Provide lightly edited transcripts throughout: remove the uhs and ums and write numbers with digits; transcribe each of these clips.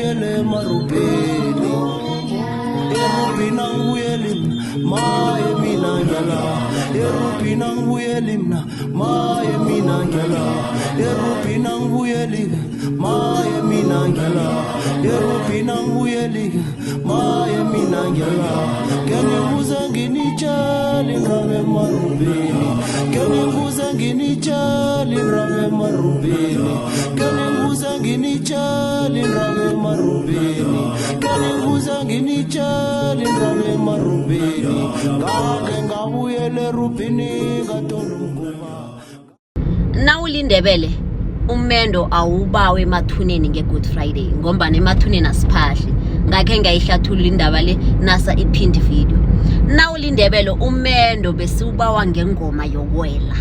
ngibuyele marubeni erubina ngibuyele maye mina ngiyala erubina ngibuyele mina maye mina ngiyala erubina ngibuyele maye mina ngiyala erubina ngibuyele maye mina ngiyala ngibuza nginitshali ngabe marubeni ngibuza nginitshali ngabe marubeni ngibuza nginitshali ngabe marubeni ngibuza nginitshali ngabe marubeni ngake ngabuyele rubini katolumkuba. Nawulindebele umendo awubawe emathuneni ngeGood Friday ngombana emathuneni asiphahli ngakhe ngayihlathulula indaba le nasa iphindi video. Nawulindebele umendo besiubawa ngengoma yokwela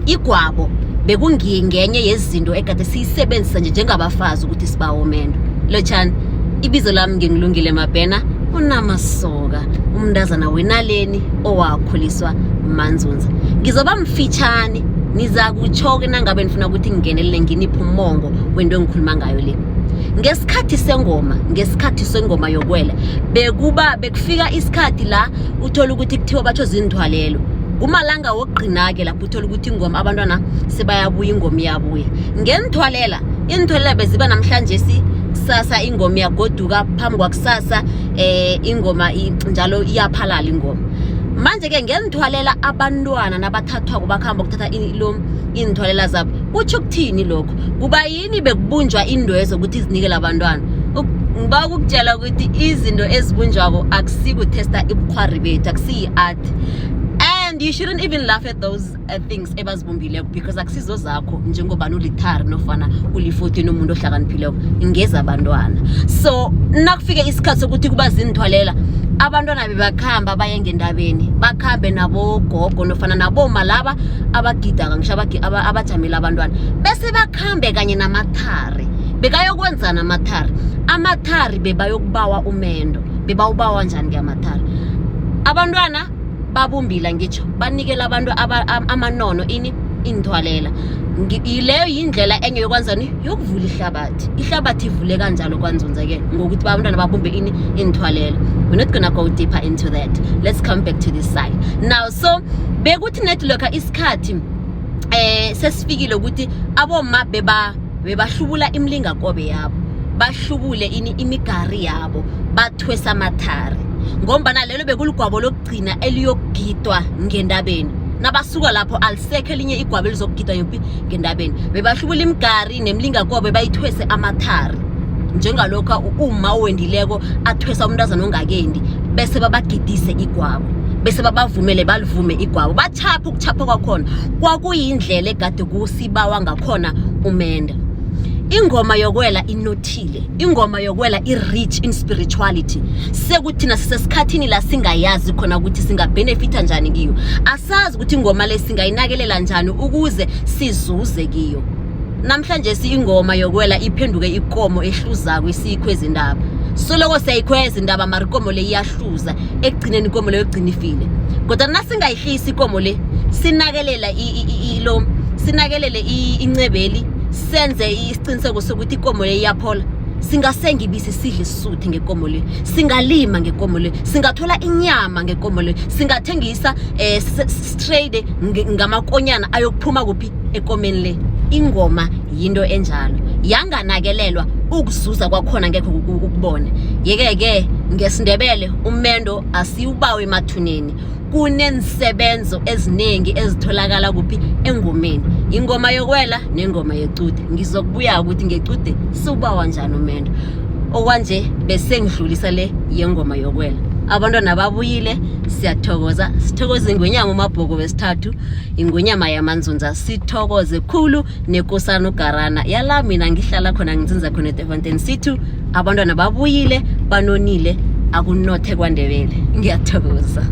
igwabo bekungenye yezinto ekade siyisebenzisa nje njengabafazi ukuthi sibawa umendo. Lochani ibizo lami ngingilungile Mabhena unamasoka umndazana wenaleni owakhuliswa Manzunza. Ngizoba mfitshane niza kuchoke nangabe nifuna ukuthi ngingenelele nginiphe umongo wento engikhuluma ngayo le. Ngesikhathi sengoma yokwela bekufika isikhathi la uthola ukuthi kuthiwa batho zindwalelo kumalanga wogqina ke lapho uthola ukuthi ingoma abantwana sebayabuya ingoma iyabuya intwalela beziba namhlanje kusasa ingoma yagoduka phambi kwakusasa ingoma njalo iyaphalala ingoma. Manje ke ngentwalela abantwana nabathathwa kubakhamba ukuthatha intwalela zabo kuthi ukuthini lokho kuba yini bekubunjwa indwezo ukuthi izinikele abantwana. Ngiba ukutshela ukuthi izinto ezibunjwako akusiku testa ibukhwari bethu akusiyi art, and you shouldn't even laugh at those things ebazibumbileko because akusizo zakho njengoba ulithari nofana uli14 umuntu ohlakaniphileko ngeza abantwana. So nakufike isikhathi sokuthi kuba zintwalela abantwana bebakhamba baye ngendabeni bakhambe nabo gogo nofana nabo malaba abagida kangisha abajamela abantwana bese bakhambe kanye namathari bekayokwenzana amathari bebayokubawa umendo bebawubawa njani ke amathari. Abantwana babumbila ngitsho banikela abantu amanono intwalela leyo yindlela enye yokwenzani yokuvula ihlabathi ivule kanjalo kwanzunza ke ngokuthi abantwana babumbe intwalela. We're not gonna go deeper into that. Let's come back to this side now. So bekuthi net lokha isikhathi sesifikile ukuthi aboma bebahlubula imlingakobe yabo bahlubule imigari yabo bathwesa amathari ngombana lelo bekuligwabo lokugcina eliyokugidwa ngendabeni. Nabasuka lapho alisekho elinye igwabo elizokugidwa ngendabeni bebahlubula imigari nemlingakobe bayithwese amathari njengalokho uma wendileko athwesa umntazana ongakendi bese babagidise igwabo bese babavumele balivume igwabo bachapha ukuchapha kwakhona kwakuyindlela egade kusibawa ngakhona umenda. Ingoma yokwela inothile, ingoma yokwela i-rich in spirituality. Sekuthi nasesikhathini la singayazi khona ukuthi singabenefita njani kiyo. Asazi ukuthi ingoma le singayinakelela njani ukuze sizuze kiyo. Namhlanje ingoma yokwela iphenduke ikomo ehluzako isikhweza indaba. Soloko siyayikhweza indaba marikomo le iyahluza ekugcineni ikomo le yogcina ifile. Kodwa nasingayihlisi ikomo le sinakelele incebeli senze isiqiniseko sokuthi ikomo le iyaphola singasenga ibisi sidle isisuthi ngekomo le singalima ngekomo le singathola inyama ngekomo le singathengisa straight ngamakonyana ayokuphuma kuphi ekomeni le. Ingoma yinto enjalo yanganakelelwa ukuzuza kwakhona ngekho ukubona. Yeke ngesindebele umendo asiubawe emathuneni kunensebenzo eziningi ezitholakala kuphi engomeni ingoma yokwela nengoma yecude. Ngizokubuya ukuthi ngecude siubawa njani umendo okwanje bese ngidlulisa le yengoma yokwela. Abantwana babuyile siyathokoza sithokoze ingonyama uMabhoko wesithathu ingonyama yaManzunza sithokoze khulu nekosana uGarana yala mina ngihlala khona ngitsinza khona eFountain City. Abantwana babuyile banonile akunothe kwaNdebele ngiyathokoza.